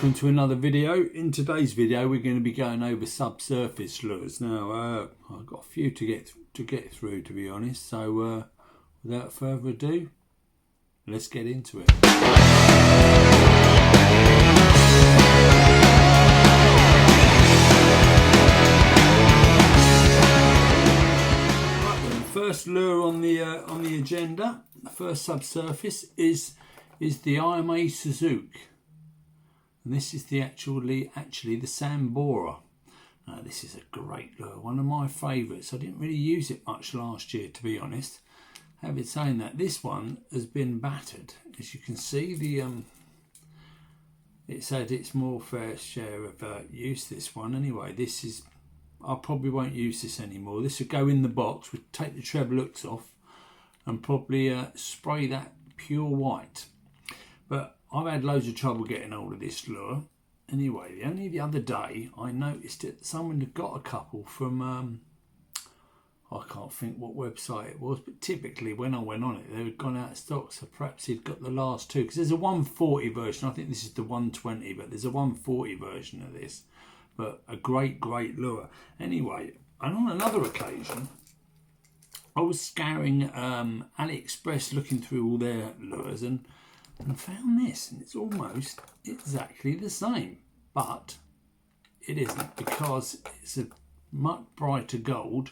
welcome to another video. In today's video we're going to be going over subsurface lures. Now I've got a few to get through, to be honest, so without further ado, let's get into it. Right, then, the first lure on the agenda, the first subsurface is the IMA Suzuki. And this is actually the sand borer. This is a great lure, one of my favourites. I didn't really use it much last year, to be honest. Having saying that, this one has been battered. As you can see, it's had its more fair share of use, this one. Anyway, I probably won't use this anymore. This would go in the box, would take the treble hooks off and probably spray that pure white. But I've had loads of trouble getting hold of this lure. Anyway, only the other day I noticed that someone had got a couple from, I can't think what website it was, but typically when I went on it, they had gone out of stock, so perhaps he'd got the last two. Because there's a 140 version, I think this is the 120, but there's a 140 version of this. But a great lure. Anyway, and on another occasion, I was scouring AliExpress looking through all their lures and found this, and it's almost exactly the same, but it isn't, because it's a much brighter gold.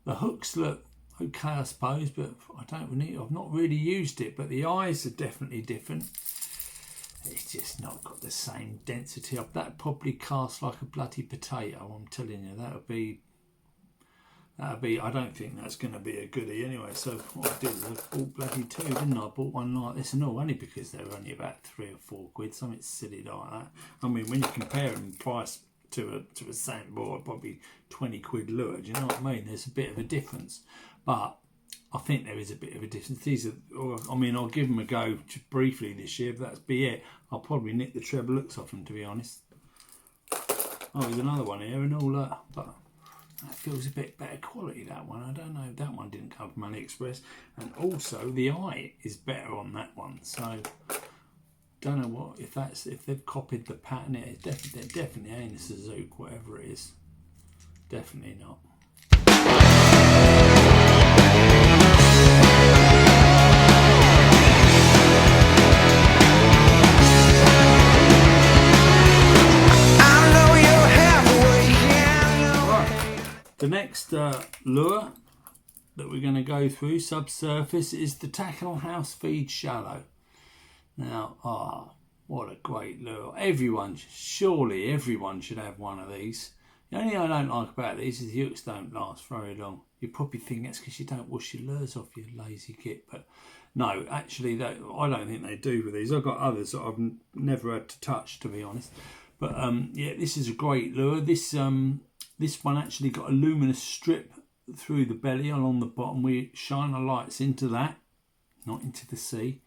The hooks look okay, I suppose, but I've not really used it, but the eyes are definitely different. It's just not got the same density up. That probably casts like a bloody potato, I'm telling you. That'll be, I don't think that's going to be a goodie anyway. So what I did was I bought bloody two, didn't I? I bought one like this and all, only because they were only about 3 or 4 quid, something silly like that. I mean, when you compare them price to a sandboard, probably 20 quid lure, do you know what I mean? There's a bit of a difference, but I think there is a bit of a difference. These are, I mean, I'll give them a go briefly this year, but that's be it. I'll probably nick the treble hooks off them, to be honest. Oh, there's another one here and all that, but that feels a bit better quality, that one. I don't know, that one didn't come from AliExpress. And also the eye is better on that one, so don't know what, if they've copied the pattern. It definitely ain't a Suzuki, whatever it is. Definitely not. The next lure that we're going to go through, subsurface, is the Tackle House Feed Shallow. Now, what a great lure. Surely everyone should have one of these. The only thing I don't like about these is the hooks don't last very long. You probably think that's because you don't wash your lures off, you lazy git. But no, actually, I don't think they do with these. I've got others that I've never had to touch, to be honest. But yeah, this is a great lure. This one actually got a luminous strip through the belly along the bottom. We shine our lights into that, not into the sea.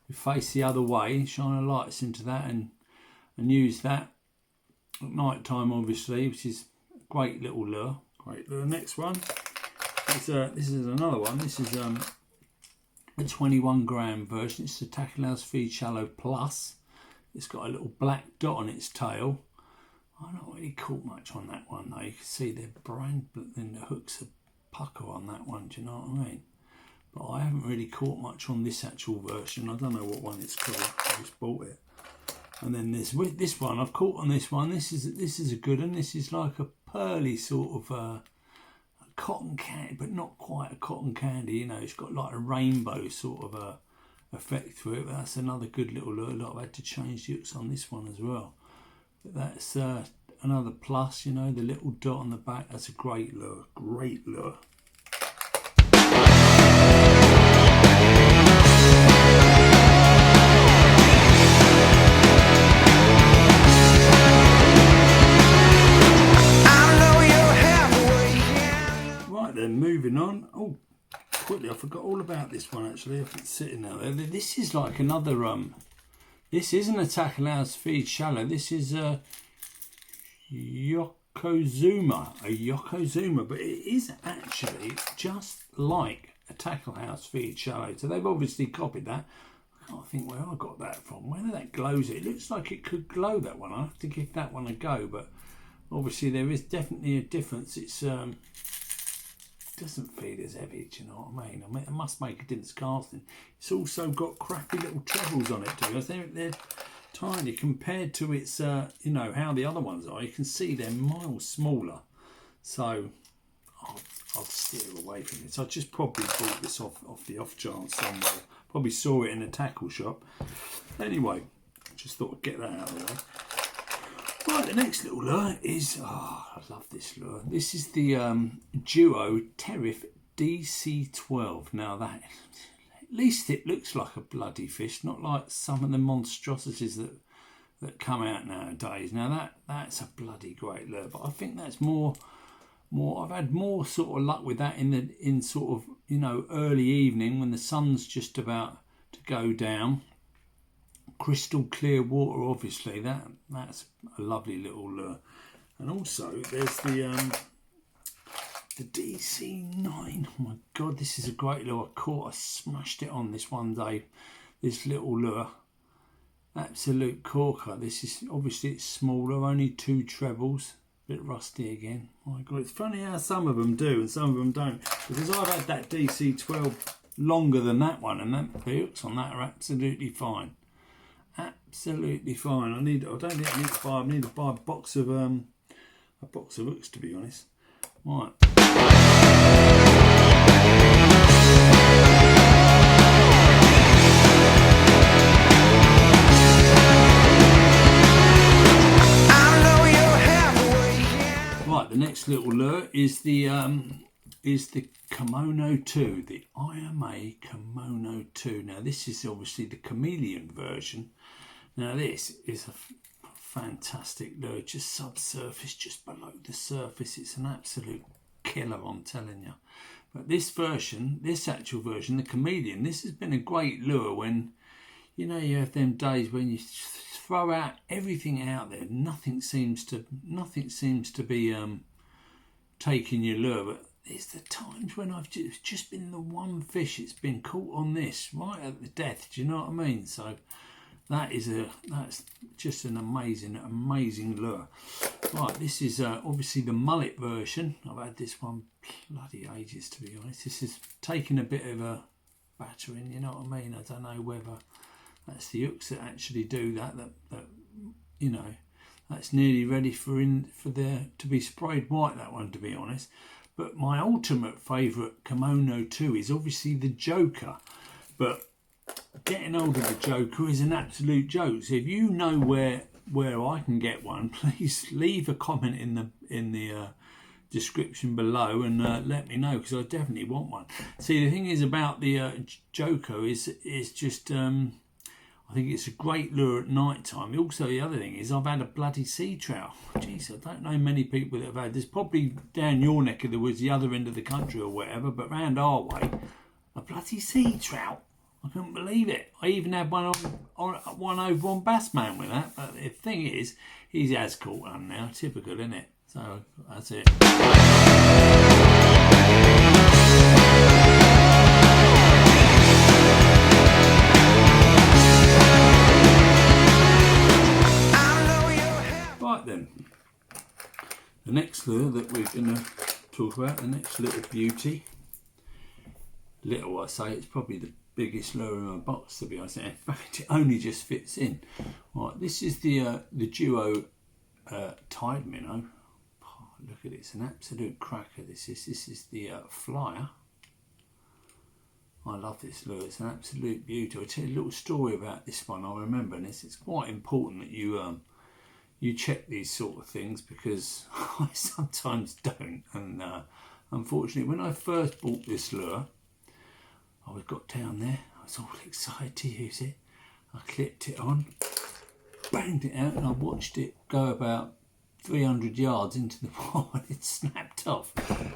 We face the other way, shine our lights into that and use that at night time, obviously, which is a great little lure. Great lure. Next one, this is another one. This is a 21 gram version. It's the Tackle House Feed Shallow Plus. It's got a little black dot on its tail. I've not really caught much on that one though. You can see they're brown, but then the hooks are pucker on that one, do you know what I mean? But I haven't really caught much on this actual version. I don't know what one it's called. I just bought it. And then this one, I've caught on this one. This is a good one. This is like a pearly sort of a cotton candy, but not quite a cotton candy. You know, it's got like a rainbow sort of a effect through it. But that's another good little lure. I've had to change the hooks on this one as well. That's another plus, you know, the little dot on the back. That's a great lure, great lure. Right then, moving on. Oh, quickly, I forgot all about this one actually. If it's sitting out there, this is like another This isn't a Tackle House Feed Shallow. This is a Yokozuna, but it is actually just like a Tackle House Feed Shallow. So they've obviously copied that. I can't think where I got that from. Where that glows, it looks like it could glow, that one. I have to give that one a go, but obviously there is definitely a difference. It's doesn't feel as heavy, do you know what I mean? It must make a difference casting. It's also got crappy little trebles on it too. They're tiny compared to its, you know, how the other ones are. You can see they're miles smaller. So I'll steer away from this. I just probably bought this off the off chance somewhere. Probably saw it in a tackle shop. Anyway, just thought I'd get that out of the way. Right, the next little lure is, I love this lure. This is the Duo Terriff DC12. Now that, at least it looks like a bloody fish, not like some of the monstrosities that come out nowadays. Now that's a bloody great lure, but I think that's more. I've had more sort of luck with that in sort of, you know, early evening when the sun's just about to go down. Crystal clear water, obviously. That's a lovely little lure. And also there's the DC9. Oh my god, this is a great lure. I smashed it on this one day. This little lure, absolute corker. This is obviously, it's smaller, only 2 trebles. Bit rusty again. My god, it's funny how some of them do and some of them don't. Because I've had that DC12 longer than that one, and the hooks on that are absolutely fine. Absolutely fine. I don't think I need to buy a box of hooks, to be honest. Right. Right, the next little lure is the Kimono 2, the IMA Kimono 2. Now this is obviously the Chameleon version. Now this is a fantastic lure, just subsurface, just below the surface. It's an absolute killer, I'm telling you. But this version, this actual version, the Chameleon, this has been a great lure when, you know, you have them days when you throw out everything out there, nothing seems to be taking your lure. But it's the times when I've just been the one fish it's been caught on this right at the death. Do you know what I mean? So that's just an amazing lure. Right, this is obviously the mullet version. I've had this one bloody ages, to be honest. This is taking a bit of a battering, you know what I mean? I don't know whether that's the hooks that actually do that you know, that's nearly ready to be sprayed white, that one, to be honest. But my ultimate favourite Kimono 2 is obviously the Joker. But getting hold of the Joker is an absolute joke. So if you know where I can get one, please leave a comment in the description below and let me know, because I definitely want one. See, the thing is about the Joker is just I think it's a great lure at night time. Also, the other thing is I've had a bloody sea trout. Jeez, I don't know many people that have had this. Probably down your neck of the woods, the other end of the country or whatever, but round our way, a bloody sea trout. I couldn't believe it. I even had one over on Bassman with that. But the thing is, he has caught one now. Typical, isn't it? So that's it. Right then, the next lure that we're going to talk about, the next little beauty. Little, I say, it's probably the biggest lure in my box, to be honest. In fact, it only just fits in. Right, this is the Duo Tide Minnow. Oh, look at it, it's an absolute cracker. This is the Flyer. I love this lure, it's an absolute beauty. I'll tell you a little story about this one. I remember, and it's quite important that you check these sort of things, because I sometimes don't. And unfortunately, when I first bought this lure, I got down there, I was all excited to use it. I clipped it on, banged it out, and I watched it go about 300 yards into the pond and it snapped off.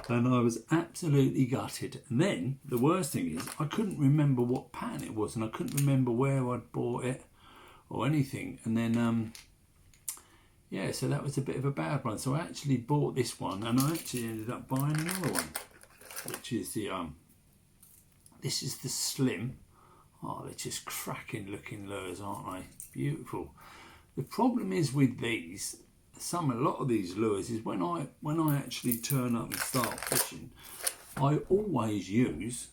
And I was absolutely gutted. And then the worst thing is I couldn't remember what pattern it was, and I couldn't remember where I'd bought it or anything. And then yeah, so that was a bit of a bad one. So I actually bought this one, and I actually ended up buying another one, which is the this is the Slim Oh, they're just cracking looking lures, aren't they? Beautiful. The problem is with these, a lot of these lures is when I actually turn up and start fishing, I always use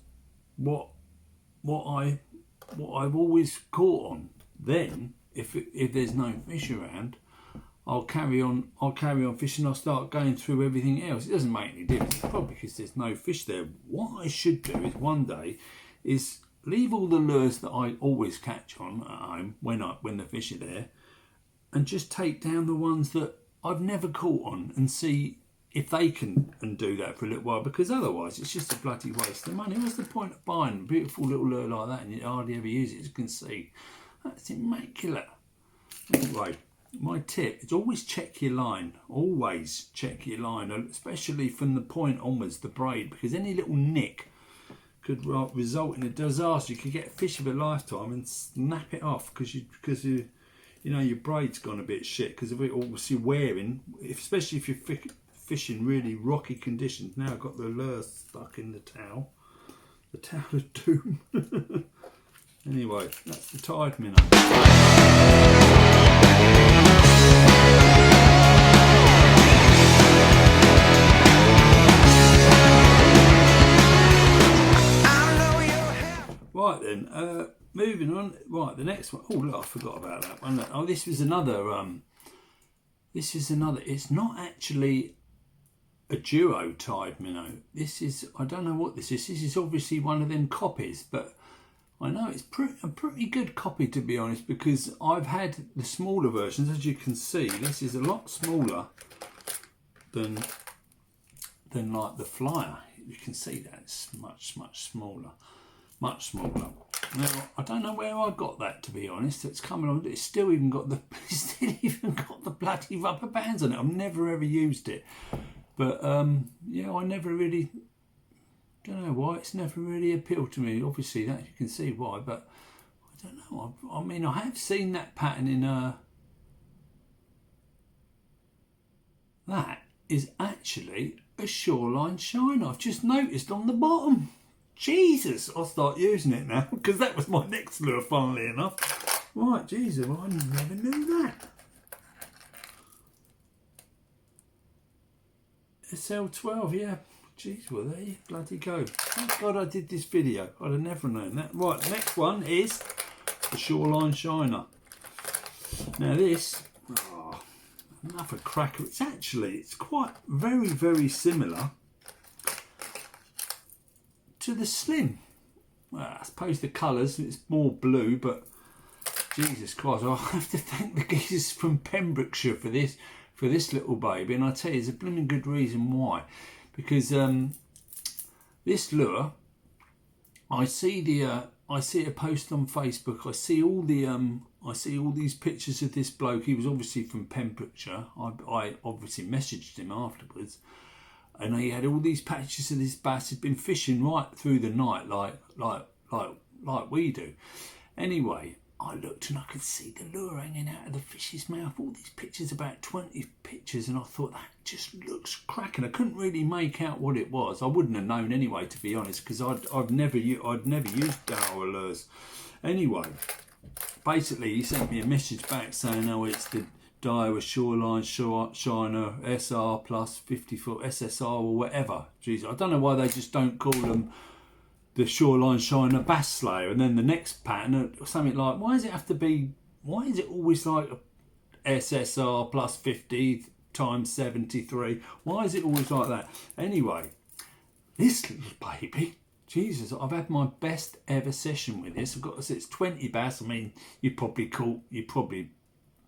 what I've always caught on. Then if there's no fish around, I'll carry on fishing. I'll start going through everything else. It doesn't make any difference, probably because there's no fish there. What I should do is one day is leave all the lures that I always catch on at home when the fish are there, and just take down the ones that I've never caught on and see if they can do that for a little while, because otherwise it's just a bloody waste of money. What's the point of buying a beautiful little lure like that and you hardly ever use it, as you can see? That's immaculate. Anyway, my tip is always check your line. Always check your line, especially from the point onwards, the braid, because any little nick could result in a disaster. You could get a fish of a lifetime and snap it off because your braid's gone a bit shit because of it obviously wearing, especially if you're fishing really rocky conditions. Now I've got the lure stuck in the towel of doom. Anyway, that's the tide minnow. Right then, moving on. Right, the next one. Oh look, I forgot about that one. Oh, this was another. It's not actually a duo tide minnow. This is, I don't know what this is. This is obviously one of them copies, but I know it's a pretty good copy, to be honest, because I've had the smaller versions. As you can see, this is a lot smaller than like the flyer. You can see that it's much smaller. Much smaller. Now I don't know where I got that, to be honest. It's coming on. It's still even got the bloody rubber bands on it. I've never ever used it, but yeah, I never really. Don't know why it's never really appealed to me. Obviously, that you can see why, but I don't know. I mean, I have seen that pattern in that is actually a Shoreline China. I've just noticed on the bottom. Jesus, I'll start using it now because that was my next lure, funnily enough. Right, Jesus, well, I never knew that. SL12, yeah. Jeez, well, there you bloody go. Thank God I did this video. I'd have never known that. Right, the next one is the Shoreline China. Now this, another cracker. It's quite very similar to the Slim. Well, I suppose the colours, it's more blue, but Jesus Christ, I'll have to thank the geezers from Pembrokeshire for this little baby, and I tell you, there's a blooming good reason why. Because this lure, I see a post on Facebook. I see all these pictures of this bloke. He was obviously from Pembrokeshire. I obviously messaged him afterwards, and he had all these patches of this bass. He'd been fishing right through the night, like we do. Anyway, I looked and I could see the lure hanging out of the fish's mouth. All these pictures, about 20 pictures, and I thought that just looks cracking. I couldn't really make out what it was. I wouldn't have known anyway, to be honest, because I'd never used Daiwa lures. Anyway, basically he sent me a message back saying, "Oh, it's the Daiwa Shoreline China SR plus 50-foot SSR or whatever." Jeez, I don't know why they just don't call them the Shoreline China Bass Slayer, and then the next pattern or something like, why does it always like SSR plus 50 times 73? Why is it always like that? Anyway, this little baby, Jesus, I've had my best ever session with this. It's 20 bass. I mean,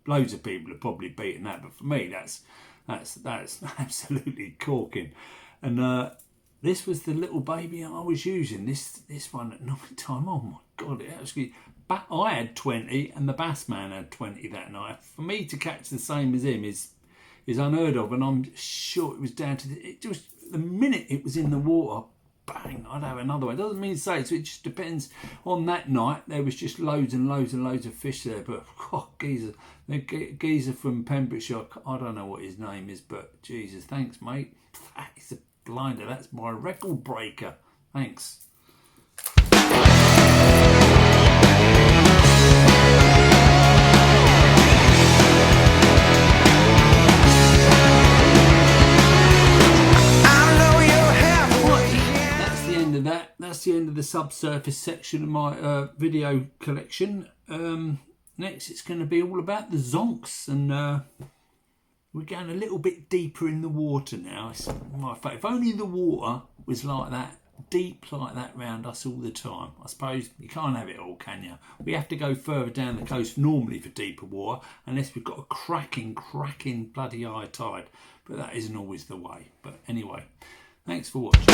loads of people have probably beaten that, but for me, that's absolutely corking. And this was the little baby I was using. This one at night time. Oh my God! It actually, I had 20 and the bass man had 20 that night. For me to catch the same as him is unheard of, and I'm sure it was down to the minute it was in the water. Bang! I'd have another one. It doesn't mean to say, so it just depends. On that night, there was just loads and loads of fish there. But the geezer from Pembrokeshire, I don't know what his name is, but Jesus, thanks, mate. That is a blinder. That's my record breaker. Thanks. subsurface section of my video collection. Next it's going to be all about the zonks, and we're going a little bit deeper in the water now. It's my favourite. If only the water was like that, deep like that round us all the time. I suppose you can't have it all, can you? We have to go further down the coast normally for deeper water, unless we've got a cracking bloody high tide. But that isn't always the way. But anyway, thanks for watching.